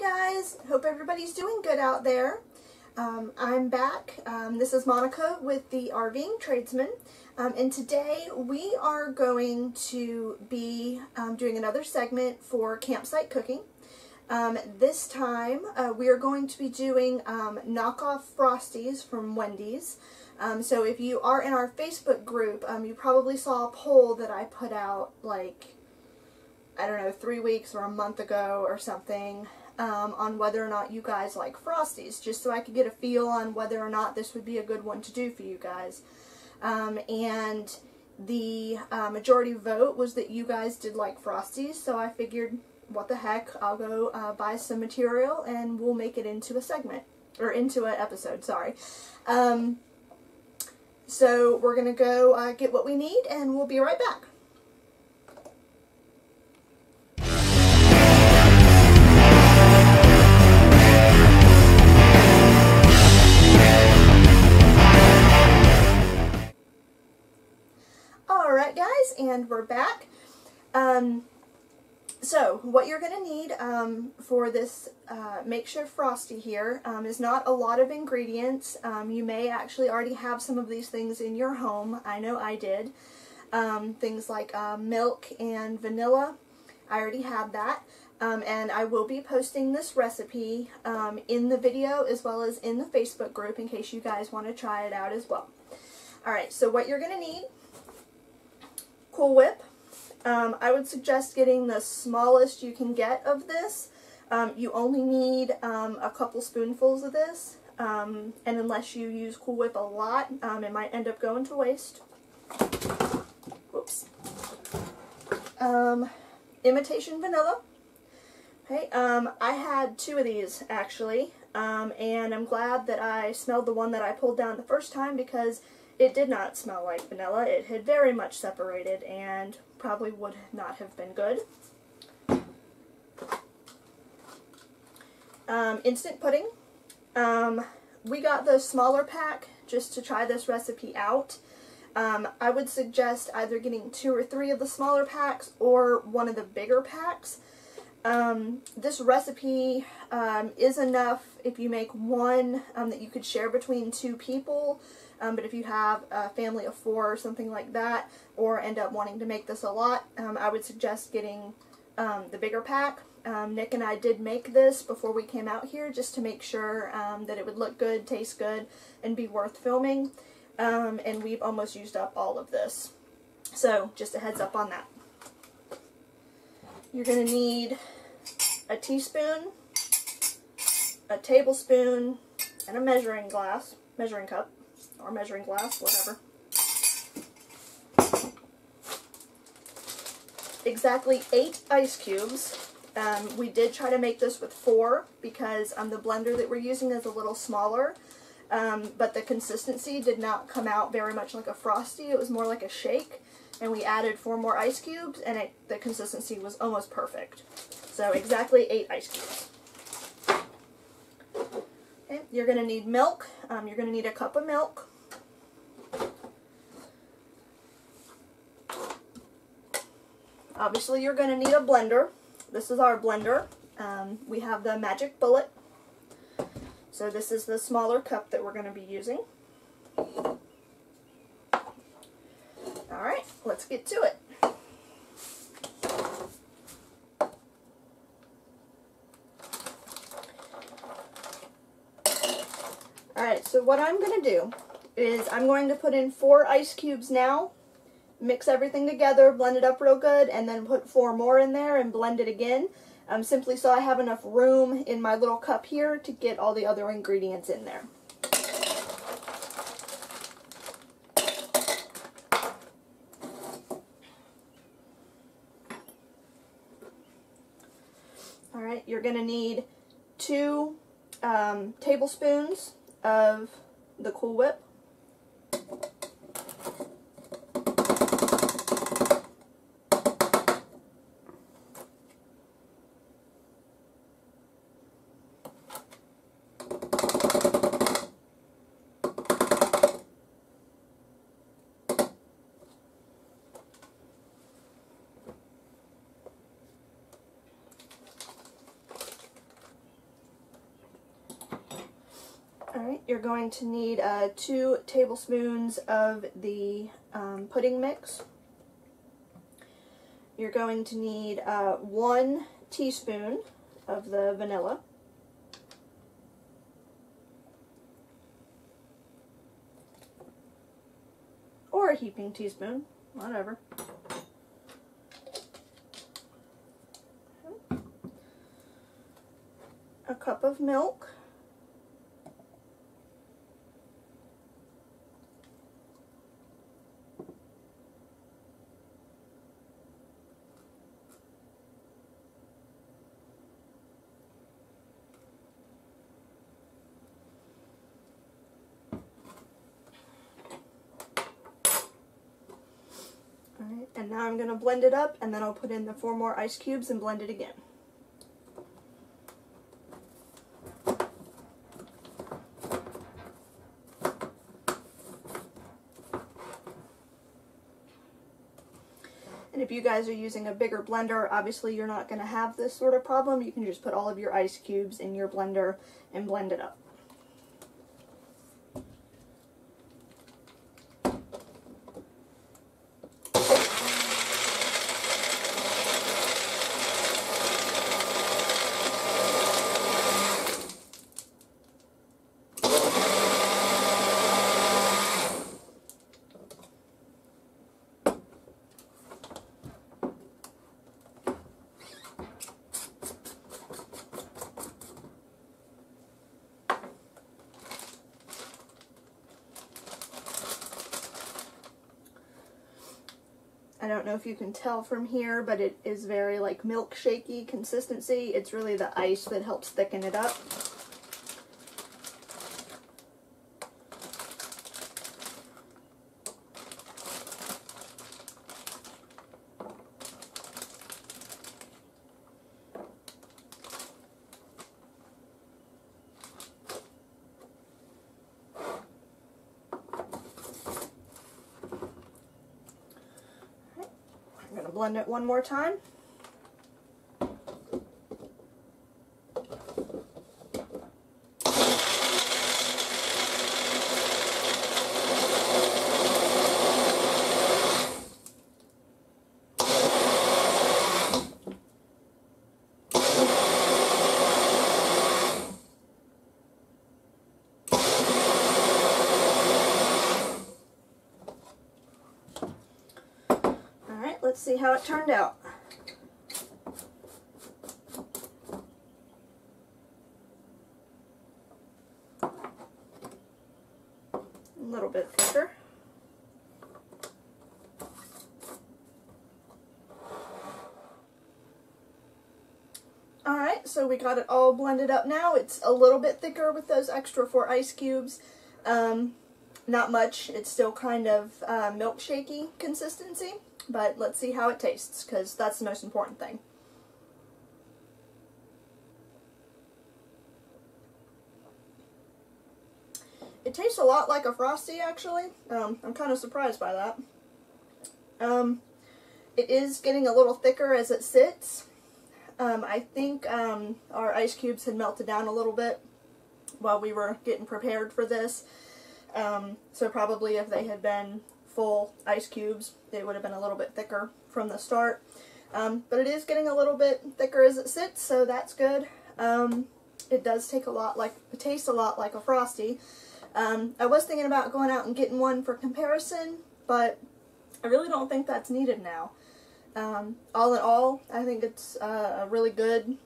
guys, hope everybody's doing good out there. I'm back. This is Monica with the RVing Tradesman, and today we are going to be doing another segment for campsite cooking. This time we are going to be doing knockoff Frosties from Wendy's. So if you are in our Facebook group, you probably saw a poll that I put out like, I don't know, 3 weeks or a month ago or something, on whether or not you guys like Frosties, just so I could get a feel on whether or not this would be a good one to do for you guys. And the majority vote was that you guys did like Frosties, so I figured, what the heck, I'll go buy some material and we'll make it into a segment, or into an episode, sorry. So we're going to go get what we need and we'll be right back. Alright guys, and we're back. So what you're going to need for this makeshift Frosty here is not a lot of ingredients. You may actually already have some of these things in your home. I know I did. Things like milk and vanilla. I already have that. And I will be posting this recipe in the video as well as in the Facebook group in case you guys want to try it out as well. Alright, so what you're going to need: Cool Whip. I would suggest getting the smallest you can get of this. You only need a couple spoonfuls of this, and unless you use Cool Whip a lot, it might end up going to waste. Whoops. Imitation vanilla. Okay, I had 2 of these actually, and I'm glad that I smelled the one that I pulled down the first time, because it did not smell like vanilla. It had very much separated and probably would not have been good. Instant pudding. We got the smaller pack just to try this recipe out. I would suggest either getting 2 or 3 of the smaller packs or one of the bigger packs. This recipe is enough if you make one that you could share between 2 people. But if you have a family of 4 or something like that, or end up wanting to make this a lot, I would suggest getting the bigger pack. Nick and I did make this before we came out here just to make sure that it would look good, taste good, and be worth filming. And we've almost used up all of this. So just a heads up on that. You're going to need a teaspoon, a tablespoon, and a measuring cup. Or measuring glass, whatever. Exactly 8 ice cubes. We did try to make this with 4 because the blender that we're using is a little smaller, but the consistency did not come out very much like a Frosty. It was more like a shake, and we added 4 more ice cubes, and the consistency was almost perfect. So exactly 8 ice cubes. Okay, you're going to need milk. You're going to need a cup of milk. Obviously you're going to need a blender. This is our blender. We have the Magic Bullet. So this is the smaller cup that we're going to be using. Alright, let's get to it. Alright, so what I'm going to do is I'm going to put in 4 ice cubes now, mix everything together, blend it up real good, and then put 4 more in there and blend it again, simply so I have enough room in my little cup here to get all the other ingredients in there. Alright, you're going to need 2 tablespoons of the Cool Whip. Alright, you're going to need 2 tablespoons of the pudding mix. You're going to need 1 teaspoon of the vanilla. Or a heaping teaspoon, whatever. A cup of milk. Alright, and now I'm going to blend it up, and then I'll put in the 4 more ice cubes and blend it again. And if you guys are using a bigger blender, obviously you're not going to have this sort of problem. You can just put all of your ice cubes in your blender and blend it up. I don't know if you can tell from here, but it is very like milkshakey consistency. It's really the ice that helps thicken it up. I'm going to blend it one more time. Let's see how it turned out. A little bit thicker. Alright, so we got it all blended up now. It's a little bit thicker with those extra 4 ice cubes. Not much. It's still kind of milkshakey consistency. But let's see how it tastes, because that's the most important thing. It tastes a lot like a Frosty, actually. I'm kind of surprised by that. It is getting a little thicker as it sits. I think our ice cubes had melted down a little bit while we were getting prepared for this. So probably if they had been full ice cubes, it would have been a little bit thicker from the start. But it is getting a little bit thicker as it sits, so that's good. It does taste a lot like a Frosty. I was thinking about going out and getting one for comparison, but I really don't think that's needed now. All in all, I think it's a really good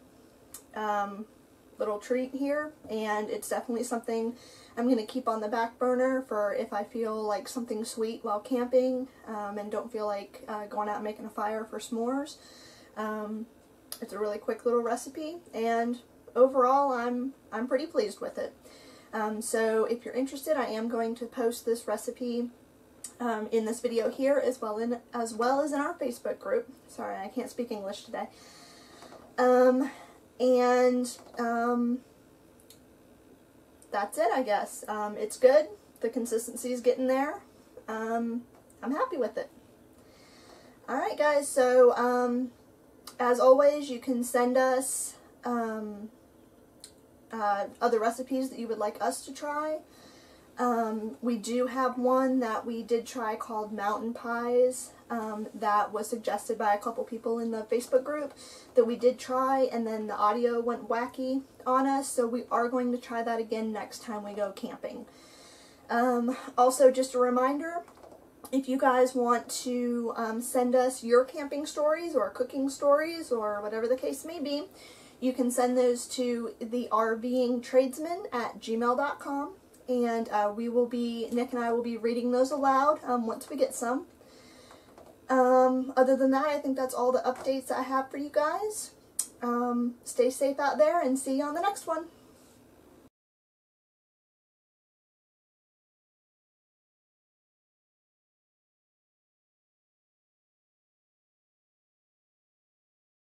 little treat here, and it's definitely something I'm going to keep on the back burner for if I feel like something sweet while camping and don't feel like going out and making a fire for s'mores. It's a really quick little recipe, and overall I'm pretty pleased with it. So if you're interested, I am going to post this recipe in this video here as well as in our Facebook group. Sorry, I can't speak English today. That's it, I guess. It's good. The consistency is getting there. I'm happy with it. Alright guys, so as always, you can send us other recipes that you would like us to try. We do have one that we did try called mountain pies, that was suggested by a couple people in the Facebook group that we did try, and then the audio went wacky on us, so we are going to try that again next time we go camping. Also, just a reminder, if you guys want to send us your camping stories or cooking stories or whatever the case may be, you can send those to the rvingtradesman@gmail.com, and Nick and I will be reading those aloud once we get some. Other than that, I think that's all the updates I have for you guys. Stay safe out there and see you on the next one.